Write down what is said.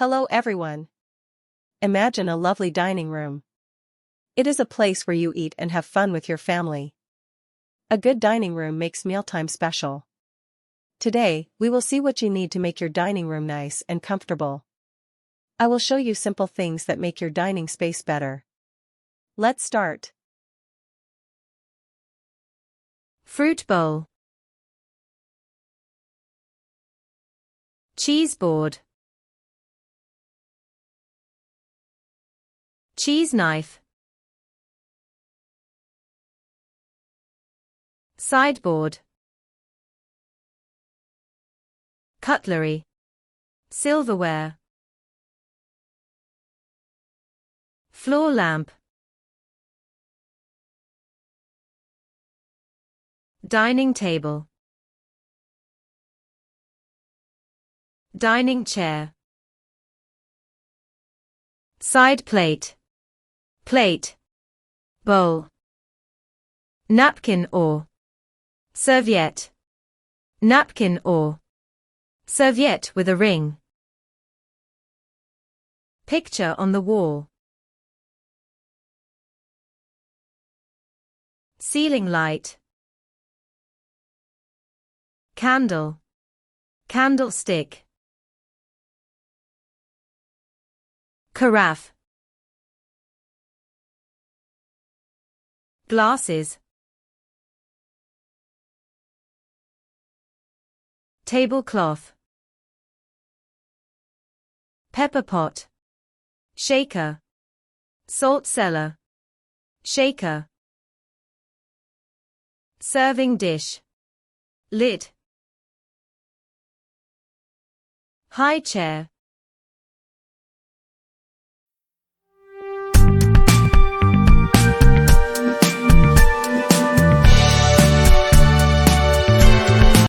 Hello everyone. Imagine a lovely dining room. It is a place where you eat and have fun with your family. A good dining room makes mealtime special. Today, we will see what you need to make your dining room nice and comfortable. I will show you simple things that make your dining space better. Let's start. Fruit bowl. Cheese board. Cheese knife. Sideboard. Cutlery. Silverware. Floor lamp. Dining table. Dining chair. Side plate. Plate. Bowl. Napkin or serviette. Napkin or serviette with a ring. Picture on the wall. Ceiling light. Candle. Candlestick. Carafe. Glasses. Tablecloth. Pepper pot. Shaker. Salt cellar. Shaker. Serving dish. Lid. High chair.